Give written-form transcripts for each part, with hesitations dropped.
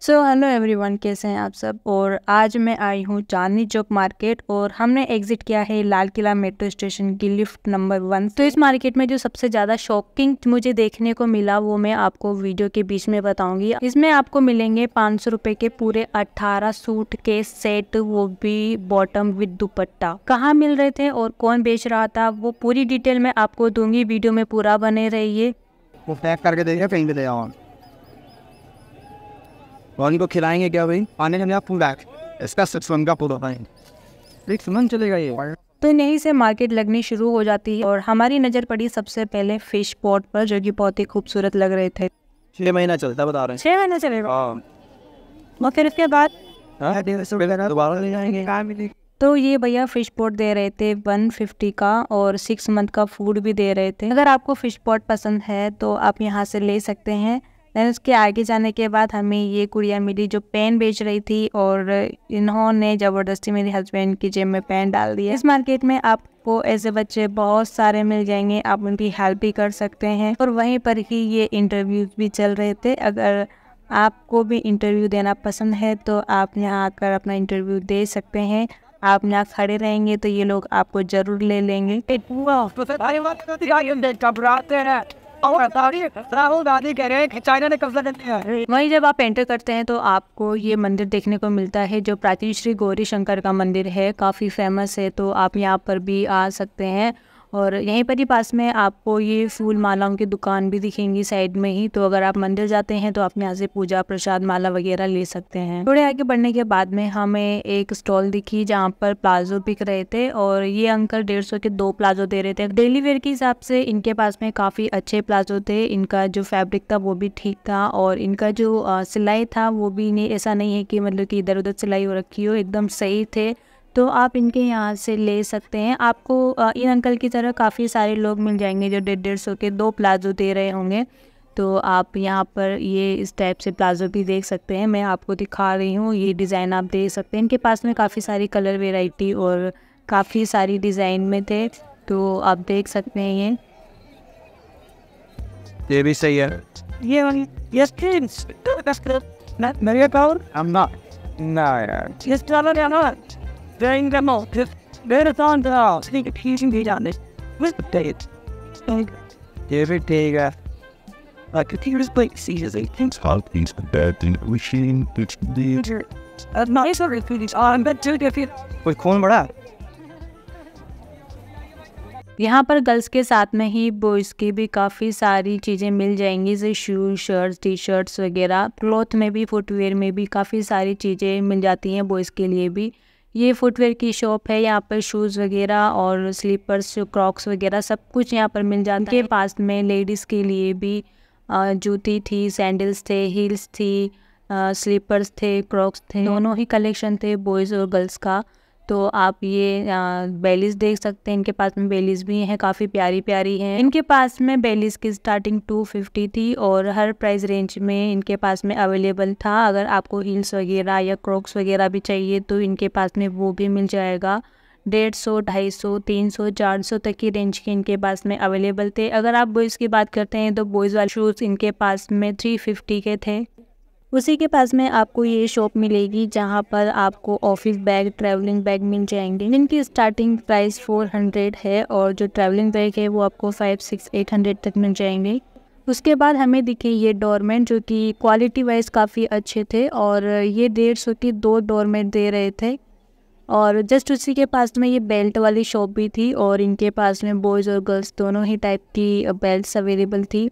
So hello everyone, कैसे हैं आप सब। और आज मैं आई हूँ चांदनी चौक मार्केट और हमने एग्जिट किया है लाल किला मेट्रो स्टेशन की लिफ्ट नंबर 1। तो इस मार्केट में जो सबसे ज़्यादा शॉकिंग मुझे देखने को मिला वो मैं आपको वीडियो के बीच में बताऊंगी। इसमें आपको मिलेंगे 500 रुपये के पूरे 18 सूट के सेट, वो भी बॉटम विद दुपट्टा। कहाँ मिल रहे थे और कौन बेच रहा था वो पूरी डिटेल मैं आपको दूंगी, वीडियो में पूरा बने रहिए। वो पैक करके देंगे, कहीं पे ले जाओ और इनको खिलाएंगे क्या भाई? आने के फुल बैग इसका 6 का पूरा पाएंगे, 6 मंथ चलेगा ये। तो यहीं से मार्केट लगनी शुरू हो जाती है और हमारी नज़र पड़ी सबसे पहले फिश पॉट पर, जो कि बहुत ही खूबसूरत लग रहे थे। 6 महीना चलता बता रहे हैं। 6 महीना चलेगा और फिर इसके बाद दोबारा ले जाएंगे। तो ये भैया फिश पॉट दे रहे थे 150 का और 6 मंथ का फूड भी दे रहे थे। अगर आपको फिश पॉट पसंद है तो आप यहाँ से ले सकते हैं। देन उसके आगे जाने के बाद हमें ये गुड़िया मिली जो पेन बेच रही थी और इन्होंने ज़बरदस्ती मेरे हस्बैंड की जेब में पेन डाल दिया। इस मार्केट में आपको ऐसे बच्चे बहुत सारे मिल जाएंगे, आप उनकी हेल्प भी कर सकते हैं। और वहीं पर ही ये इंटरव्यूज भी चल रहे थे। अगर आपको भी इंटरव्यू देना पसंद है तो आप यहाँ आकर अपना इंटरव्यू दे सकते हैं। आप यहाँ खड़े रहेंगे तो ये लोग आपको जरूर ले लेंगे। राहुल गांधी कह रहे हैं कि चाइना ने कब्जा कर लिया है। वहीं जब आप एंटर करते हैं तो आपको ये मंदिर देखने को मिलता है जो प्राचीन श्री गौरी शंकर का मंदिर है, काफ़ी फेमस है। तो आप यहाँ पर भी आ सकते हैं। और यहीं पर ही पास में आपको ये फूल मालाओं की दुकान भी दिखेंगी साइड में ही। तो अगर आप मंदिर जाते हैं तो आप यहाँ से पूजा प्रसाद माला वगैरह ले सकते हैं। थोड़े आगे बढ़ने के बाद में हमें एक स्टॉल दिखी जहाँ पर प्लाजो बिक रहे थे और ये अंकल 150 के 2 प्लाजो दे रहे थे। डेली वेयर के हिसाब से इनके पास में काफ़ी अच्छे प्लाजो थे। इनका जो फैब्रिक था वो भी ठीक था और इनका जो सिलाई था वो भी नहीं, ऐसा नहीं है कि मतलब कि इधर उधर सिलाई हो रखी हो, एकदम सही थे। तो आप इनके यहाँ से ले सकते हैं। आपको इन अंकल की तरह काफ़ी सारे लोग मिल जाएंगे जो 150 के 2 प्लाजो दे रहे होंगे। तो आप यहाँ पर ये इस टाइप से प्लाजो भी देख सकते हैं। मैं आपको दिखा रही हूँ, ये डिज़ाइन आप देख सकते हैं। इनके पास में काफ़ी सारी कलर वेराइटी और काफ़ी सारी डिज़ाइन में थे, तो आप देख सकते हैं। ये भी सही है। Yes, kids. That's good. Not Maria Power? I'm not. No यार। Yes, darling, I'm not. Doing them all. Just let it on down. Think of using the on this. What's the date? ये भी ठीक है। Like the tears like seasons. Things How things bad in the machine, it's the nice or food. I'm bet too if you. कोई खून बड़ा? यहाँ पर girls के साथ में ही बॉयज़ की भी काफ़ी सारी चीज़ें मिल जाएंगी, जैसे शूज़, शर्ट्स, टी शर्ट्स वगैरह। क्लॉथ में भी, फुटवेयर में भी काफ़ी सारी चीज़ें मिल जाती हैं बॉयज़ के लिए भी। ये फुटवेयर की शॉप है, यहाँ पर शूज़ वगैरह और स्लीपर्स, क्रॉक्स वगैरह सब कुछ यहाँ पर मिल जाता है। पास में लेडीज़ के लिए भी जूती थी, सैंडल्स थे, हील्स थी, स्लीपर्स थे, क्रॉक्स थे, दोनों ही कलेक्शन थे बॉयज़ और गर्ल्स का। तो आप ये बेलीज देख सकते हैं। इनके पास में बेलीज भी हैं, काफ़ी प्यारी प्यारी हैं। इनके पास में बेलीज की स्टार्टिंग 250 थी और हर प्राइस रेंज में इनके पास में अवेलेबल था। अगर आपको हील्स वगैरह या क्रॉक्स वगैरह भी चाहिए तो इनके पास में वो भी मिल जाएगा। 150, 250, 300, 400 तक की रेंज के इनके पास में अवेलेबल थे। अगर आप बॉयज़ की बात करते हैं तो बॉयज़ वाले शूज़ इनके पास में 350 के थे। उसी के पास में आपको ये शॉप मिलेगी जहाँ पर आपको ऑफिस बैग, ट्रैवलिंग बैग मिल जाएंगे। इनकी स्टार्टिंग प्राइस 400 है और जो ट्रैवलिंग बैग है वो आपको 500, 600, 800 तक मिल जाएंगे। उसके बाद हमें दिखे ये डोरमेट जो कि क्वालिटी वाइज काफ़ी अच्छे थे और ये 150 की 2 डोरमेट दे रहे थे। और जस्ट उसी के पास में ये बेल्ट वाली शॉप भी थी और इनके पास में बॉयज़ और गर्ल्स दोनों ही टाइप की बेल्ट्स अवेलेबल थी।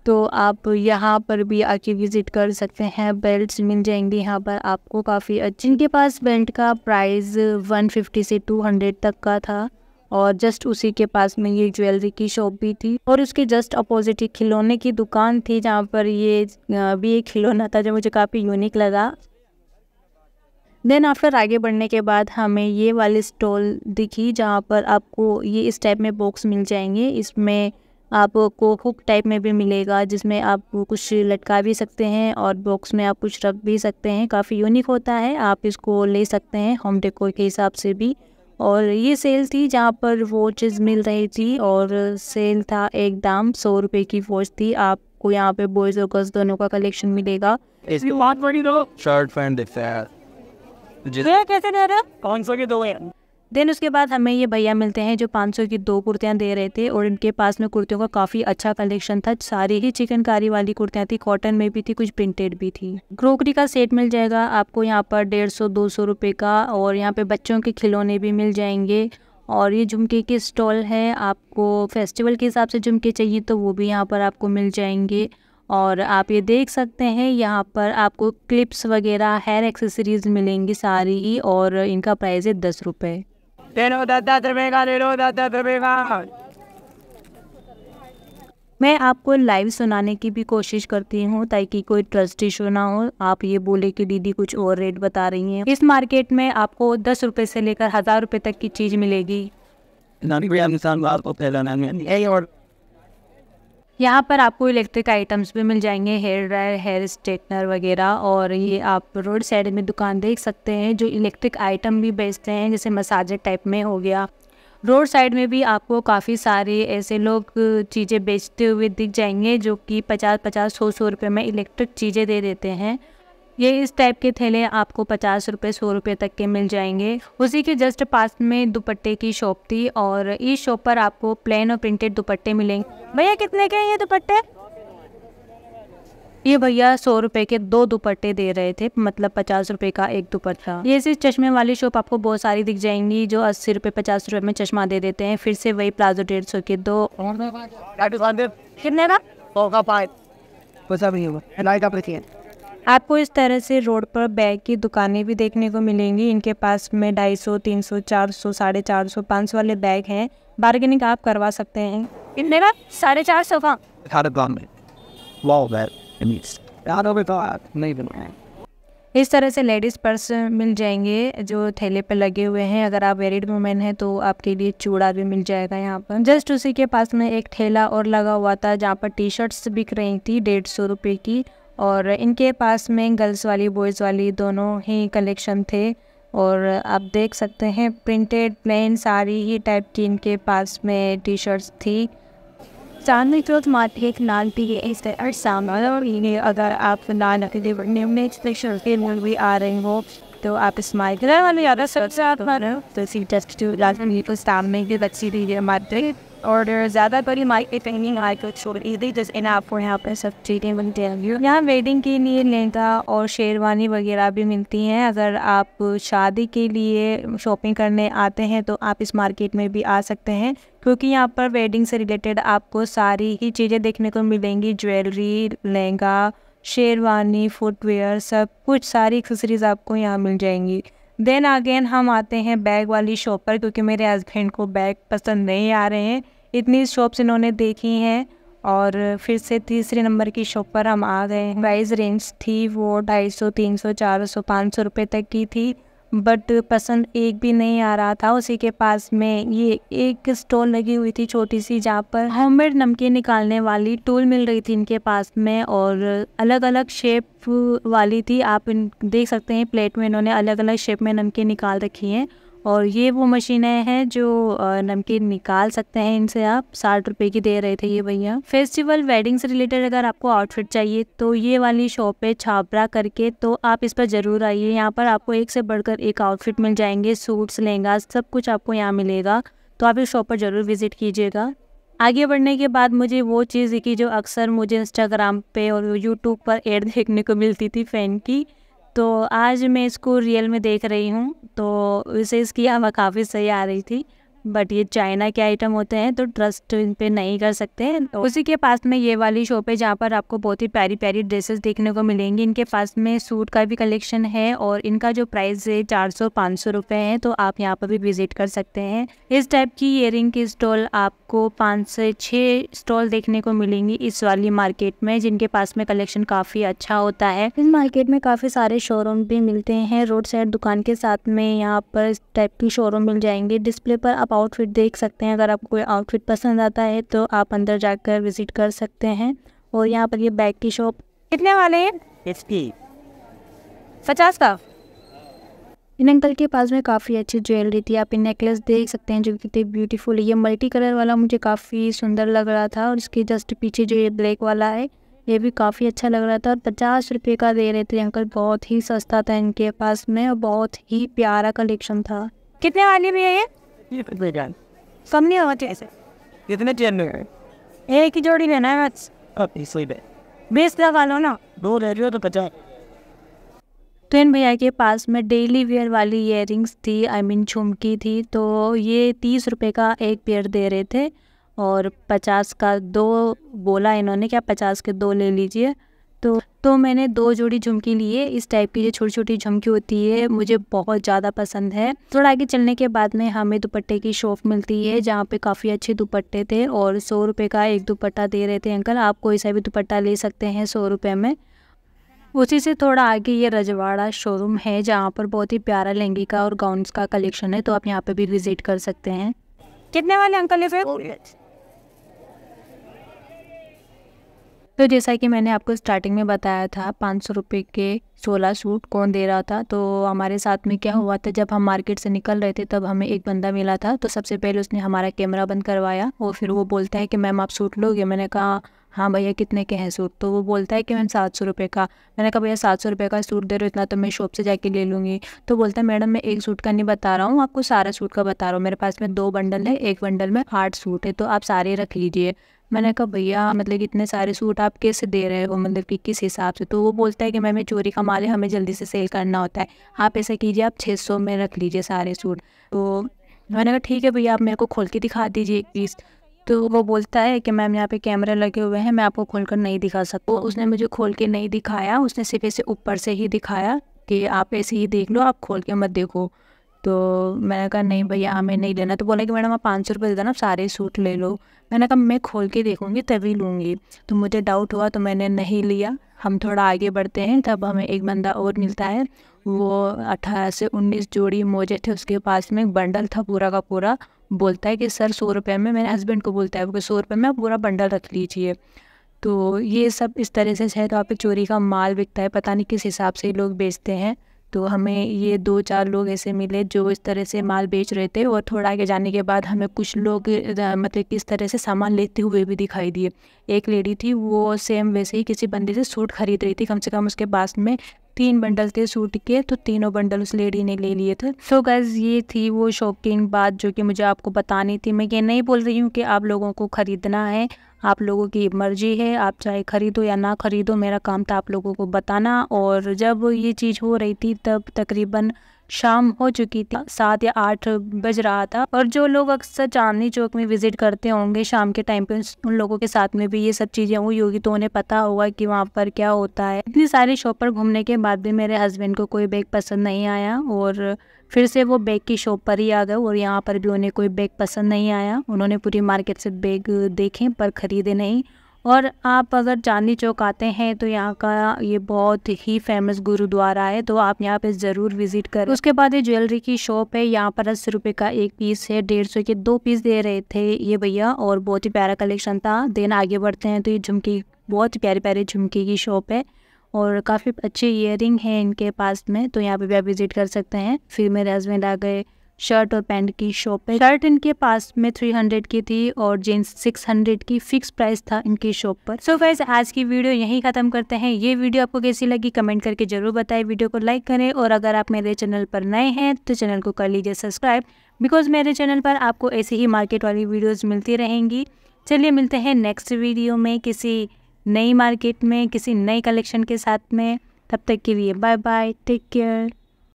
तो आप यहाँ पर भी आके विज़िट कर सकते हैं। बेल्ट्स मिल जाएंगी यहाँ पर आपको काफ़ी अच्छी। इनके पास बेल्ट का प्राइस 150 से 200 तक का था। और जस्ट उसी के पास में ये ज्वेलरी की शॉप भी थी और उसके जस्ट अपोजिट ही खिलौने की दुकान थी जहाँ पर ये भी एक खिलौना था जो मुझे काफ़ी यूनिक लगा। देन आफ्टर आगे बढ़ने के बाद हमें ये वाली स्टॉल दिखी जहाँ पर आपको ये इस टाइप में बॉक्स मिल जाएंगे। इसमें आपको हुक टाइप में भी मिलेगा जिसमें आप कुछ लटका भी सकते हैं और बॉक्स में आप कुछ रख भी सकते हैं। काफ़ी यूनिक होता है, आप इसको ले सकते हैं होम डेकोर के हिसाब से भी। और ये सेल थी जहाँ पर वॉचेस मिल रही थी और सेल था, एक दाम 100 रुपये की वॉच थी। आप आपको यहाँ पे बॉयज़ और गर्ल्स दोनों का कलेक्शन मिलेगा। शर्ट पैंट दिखता है कैसे दे रहे हो? 500 के 2 हैं। देन उसके बाद हमें ये भैया मिलते हैं जो 500 की 2 कुर्तियाँ दे रहे थे और इनके पास में कुर्तियों का काफ़ी अच्छा कलेक्शन था। सारी ही चिकनकारी वाली कुर्तियाँ थी, कॉटन में भी थी, कुछ प्रिंटेड भी थी। क्रोकरी का सेट मिल जाएगा आपको यहाँ पर 150-200 रुपये का, और यहाँ पे बच्चों के खिलौने भी मिल जाएंगे। और ये झुमके की स्टॉल है, आपको फेस्टिवल के हिसाब से झुमके चाहिए तो वो भी यहाँ पर आपको मिल जाएंगे। और आप ये देख सकते हैं यहाँ पर आपको क्लिप्स वगैरह, हेयर एक्सेसरीज मिलेंगी सारी ही, और इनका प्राइस है 10 रुपये। मैं आपको लाइव सुनाने की भी कोशिश करती हूँ ताकि कोई ट्रस्ट इशू ना हो, आप ये बोले कि दीदी कुछ और रेट बता रही हैं। इस मार्केट में आपको 10 रुपये से लेकर 1000 रुपये तक की चीज़ मिलेगी। यहाँ पर आपको इलेक्ट्रिक आइटम्स भी मिल जाएंगे, हेयर ड्रायर, हेयर स्ट्रेटनर वगैरह। और ये आप रोड साइड में दुकान देख सकते हैं जो इलेक्ट्रिक आइटम भी बेचते हैं, जैसे मसाजर टाइप में हो गया। रोड साइड में भी आपको काफ़ी सारे ऐसे लोग चीज़ें बेचते हुए दिख जाएंगे जो कि 50-50, 100-100 रुपये में इलेक्ट्रिक चीज़ें दे देते हैं। ये इस टाइप के थैले आपको 50 रुपये, 100 रुपये तक के मिल जाएंगे। उसी के जस्ट पास में दुपट्टे की शॉप थी, और इस शॉप पर आपको प्लेन और प्रिंटेड दुपट्टे मिलेंगे। भैया कितने के हैं ये दुपट्टे? ये भैया 100 रुपये के 2 दुपट्टे दे रहे थे, मतलब 50 रुपये का एक दुपट्टा। ये इसी चश्मे वाली शॉप आपको बहुत सारी दिख जाएंगी जो 80 रुपये, 50 रुपये में चश्मा दे देते हैं। फिर से वही प्लाजो 150 के 2। कितने का? आपको इस तरह से रोड पर बैग की दुकानें भी देखने को मिलेंगी। इनके पास में 250, 300, 400, 450, 500 वाले बैग हैं। बार्गेनिंग आप करवा सकते हैं। कितने का? 450 का। इस तरह से लेडीज़ पर्स मिल जाएंगे जो थैले पे लगे हुए हैं। अगर आप मैरिड वुमेन हैं तो आपके लिए चूड़ा भी मिल जाएगा यहाँ पर। जस्ट उसी के पास में एक ठेला और लगा हुआ था जहाँ पर टी शर्ट्स बिक रही थी 150 रुपये की, और इनके पास में गर्ल्स वाली, बॉयज़ वाली दोनों ही कलेक्शन थे। और आप देख सकते हैं प्रिंटेड, प्लेन, सारी ही टाइप की इनके पास में टी शर्ट्स थी। चांदनी चौक मार्केट नाल भी इस सामने, अगर आप नाल के भी आ रहे हो तो आप स्माइल वाले ज़्यादा सबसे तो सी टेस्ट टू सामने की बच्ची दीजिए मार्केट, और ज़्यादा बड़ी मार्केट पेंटिंग आई को छोड़ इधर जैसे इन आपको यहाँ पर सब चीज़ें मिलती हैं। यहाँ वेडिंग के लिए लहंगा और शेरवानी वगैरह भी मिलती हैं। अगर आप शादी के लिए शॉपिंग करने आते हैं तो आप इस मार्केट में भी आ सकते हैं, क्योंकि यहाँ पर वेडिंग से रिलेटेड आपको सारी ही चीज़ें देखने को मिलेंगी। ज्वेलरी, लहंगा, शेरवानी, फुटवेयर, सब कुछ सारी एक्सेसरीज आपको यहाँ मिल जाएंगी। देन अगेन हम आते हैं बैग वाली शॉप पर, क्योंकि मेरे हस्बैंड को बैग पसंद नहीं आ रहे हैं, इतनी शॉप्स इन्होंने देखी हैं। और फिर से तीसरे नंबर की शॉप पर हम आ गए। प्राइस रेंज थी वो 250, 300, 400, 500 रुपये तक की थी, बट पसंद एक भी नहीं आ रहा था। उसी के पास में ये एक स्टॉल लगी हुई थी छोटी सी, जहाँ पर होममेड नमकीन निकालने वाली टूल मिल रही थी इनके पास में, और अलग अलग शेप वाली थी। आप देख सकते हैं प्लेट में इन्होंने अलग अलग शेप में नमकीन निकाल रखी हैं। और ये वो मशीनें हैं जो नमकीन निकाल सकते हैं इनसे। आप 60 रुपये की दे रहे थे ये भैया। फेस्टिवल, वेडिंग से रिलेटेड अगर आपको आउटफिट चाहिए तो ये वाली शॉप है छाबरा करके, तो आप इस पर ज़रूर आइए। यहाँ पर आपको एक से बढ़कर एक आउटफिट मिल जाएंगे, सूट्स, लहंगा, सब कुछ आपको यहाँ मिलेगा। तो आप इस शॉप पर ज़रूर विज़िट कीजिएगा। आगे बढ़ने के बाद मुझे वो चीज़ दिखी जो अक्सर मुझे इंस्टाग्राम पे और यूट्यूब पर ऐड देखने को मिलती थी फ़ैन की, तो आज मैं इसको रियल में देख रही हूँ। तो इसे इसकी हवा काफ़ी सही आ रही थी, बट ये चाइना के आइटम होते हैं तो ट्रस्ट इन पे नहीं कर सकते हैं। तो उसी के पास में ये वाली शॉप है जहाँ पर आपको बहुत ही प्यारी प्यारी ड्रेसेस देखने को मिलेंगी। इनके पास में सूट का भी कलेक्शन है, और इनका जो प्राइस है 400-500 रुपये है, तो आप यहाँ पर भी विजिट कर सकते हैं। इस टाइप की ईयरिंग की स्टॉल आपको 5 से 6 स्टॉल देखने को मिलेंगी इस वाली मार्केट में, जिनके पास में कलेक्शन काफ़ी अच्छा होता है। इस मार्केट में काफ़ी सारे शोरूम भी मिलते हैं। रोड साइड दुकान के साथ में यहाँ पर इस टाइप की शोरूम मिल जाएंगे। डिस्प्ले पर आप आउटफिट देख सकते हैं। अगर आपको कोई आउटफिट पसंद आता है तो आप अंदर जाकर विजिट कर सकते हैं। और यहाँ पर ये बैग की शॉप कितने वाले हैं? 50 का। इन अंकल के पास में काफ़ी अच्छी ज्वेलरी थी। आप इन नेकलेस देख सकते हैं जो कितने ब्यूटीफुल है। ये मल्टी कलर वाला मुझे काफ़ी सुंदर लग रहा था, और इसके जस्ट पीछे जो ये ब्लैक वाला है ये भी काफ़ी अच्छा लग रहा था और 50 रुपये का दे रहे थे अंकल, बहुत ही सस्ता था इनके पास में और बहुत ही प्यारा कलेक्शन था। कितने वाली भी है ये कम नहीं होगा ऐसे? कितने चेन में एक ही जोड़ी लेना है बस, इसलिए 20 लगा लो ना। 2 ले रही हो तो 50। तो इन भैया के पास में डेली वेयर वाली ईयरिंग्स थी, आई मीन झुमकी थी, तो ये 30 रुपये का एक पेयर दे रहे थे और 50 का 2 बोला इन्होंने, क्या 50 के 2 ले लीजिए। तो मैंने 2 जोड़ी झुमकी लिए। इस टाइप की जो छोटी छोटी झुमकी होती है मुझे बहुत ज़्यादा पसंद है। थोड़ा आगे चलने के बाद में हमें दुपट्टे की शॉप मिलती है जहाँ पे काफ़ी अच्छे दुपट्टे थे और 100 रुपये का एक दुपट्टा दे रहे थे अंकल। आप कोई सा भी दुपट्टा ले सकते हैं 100 रुपये में। उसी से थोड़ा आगे ये रजवाड़ा शोरूम है जहाँ पर बहुत ही प्यारा लहंगे का और गाउन्स का कलेक्शन है, तो आप यहाँ पे भी विजिट कर सकते हैं। कितने वाले अंकल है फिर? तो जैसा कि मैंने आपको स्टार्टिंग में बताया था 500 रुपये के 16 सूट कौन दे रहा था। तो हमारे साथ में क्या हुआ था, जब हम मार्केट से निकल रहे थे तब हमें एक बंदा मिला था। तो सबसे पहले उसने हमारा कैमरा बंद करवाया और फिर वो बोलता है कि मैम आप सूट लोगे? मैंने कहा हाँ भैया कितने के हैं सूट? तो वो बोलता है कि मैम 700 रुपये का। मैंने कहा भैया 700 रुपये का सूट दे रहे हो, इतना तो मैं शॉप से जाके ले लूँगी। तो बोलता है मैडम मैं एक सूट का नहीं बता रहा हूँ, आपको सारा सूट का बता रहा हूँ। मेरे पास में 2 बंडल है, एक बंडल में 8 सूट है, तो आप सारे रख लीजिए। मैंने कहा भैया मतलब कि इतने सारे सूट आप कैसे दे रहे हो, मतलब कि किस हिसाब से? तो वो बोलता है कि मैम ये चोरी का माल है, हमें जल्दी से सेल करना होता है, आप ऐसा कीजिए आप 600 में रख लीजिए सारे सूट। तो मैंने कहा ठीक है भैया आप मेरे को खोल के दिखा दीजिए एक पीस। तो वो बोलता है कि मैम यहाँ पे कैमरे लगे हुए हैं, मैं आपको खोलकर नहीं दिखा सकता। उसने मुझे खोल के नहीं दिखाया, उसने सिर्फ ऐसे ऊपर से ही दिखाया कि आप ऐसे ही देख लो, आप खोल के मत देखो। तो मैंने कहा नहीं भैया हमें नहीं लेना। तो बोला कि मैडम आप 500 रुपये दे देना, आप सारे सूट ले लो। मैंने कहा मैं खोल के देखूँगी तभी लूँगी। तो मुझे डाउट हुआ तो मैंने नहीं लिया। हम थोड़ा आगे बढ़ते हैं, तब हमें एक बंदा और मिलता है, वो 18 से 19 जोड़ी मोजे थे उसके पास में, एक बंडल था पूरा का पूरा। बोलता है कि सर 100 रुपये में, मेरे हस्बैंड को बोलता है वो कि 100 रुपये में आप पूरा बंडल रख लीजिए। तो ये सब इस तरह से है, तो आप पे चोरी का माल बिकता है, पता नहीं किस हिसाब से लोग बेचते हैं। तो हमें ये 2-4 लोग ऐसे मिले जो इस तरह से माल बेच रहे थे और थोड़ा आगे जाने के बाद हमें कुछ लोग मतलब किस तरह से सामान लेते हुए भी दिखाई दिए। एक लेडी थी वो सेम वैसे ही किसी बंदे से सूट खरीद रही थी, कम से कम उसके पास में 3 बंडल थे सूट के, तो तीनों बंडल उस लेडी ने ले लिए थे। सो गाइस ये थी वो शॉकिंग बात जो कि मुझे आपको बतानी थी। मैं ये नहीं बोल रही हूँ कि आप लोगों को ख़रीदना है, आप लोगों की मर्जी है, आप चाहे ख़रीदो या ना ख़रीदो, मेरा काम था आप लोगों को बताना। और जब ये चीज़ हो रही थी तब तकरीबन शाम हो चुकी थी, 7 या 8 बज रहा था। और जो लोग अक्सर चांदनी चौक में विज़िट करते होंगे शाम के टाइम पे, उन लोगों के साथ में भी ये सब चीज़ें हुई होगी, तो उन्हें पता होगा कि वहाँ पर क्या होता है। इतनी सारी शॉप पर घूमने के बाद भी मेरे हस्बैंड को कोई बैग पसंद नहीं आया और फिर से वो बैग की शॉप पर ही आ गए और यहाँ पर भी उन्हें कोई बैग पसंद नहीं आया। उन्होंने पूरी मार्केट से बैग देखे पर ख़रीदे नहीं। और आप अगर चांदनी चौक आते हैं तो यहाँ का ये बहुत ही फेमस गुरुद्वारा है, तो आप यहाँ पे ज़रूर विज़िट करें। उसके बाद ये ज्वेलरी की शॉप है, यहाँ पर 80 रुपये का एक पीस है, 150 के 2 पीस दे रहे थे ये भैया और बहुत ही प्यारा कलेक्शन था। देन आगे बढ़ते हैं तो ये झुमकी, बहुत प्यारी प्यारी झुमकी की शॉप है और काफ़ी अच्छे ईयरिंग है इनके पास में, तो यहाँ पे भी आप विज़िट कर सकते हैं। फिर मेरे हस्बैंड आ गए, शर्ट और पैंट की शॉप है। शर्ट इनके पास में 300 की थी और जीन्स 600 की, फिक्स प्राइस था इनकी शॉप पर। सो गाइस आज की वीडियो यहीं ख़त्म करते हैं। ये वीडियो आपको कैसी लगी कमेंट करके ज़रूर बताएं, वीडियो को लाइक करें और अगर आप मेरे चैनल पर नए हैं तो चैनल को कर लीजिए सब्सक्राइब, बिकॉज मेरे चैनल पर आपको ऐसी ही मार्केट वाली वीडियोज़ मिलती रहेंगी। चलिए मिलते हैं नेक्स्ट वीडियो में किसी नई मार्केट में, किसी नई कलेक्शन के साथ में। तब तक के लिए बाय बाय, टेक केयर।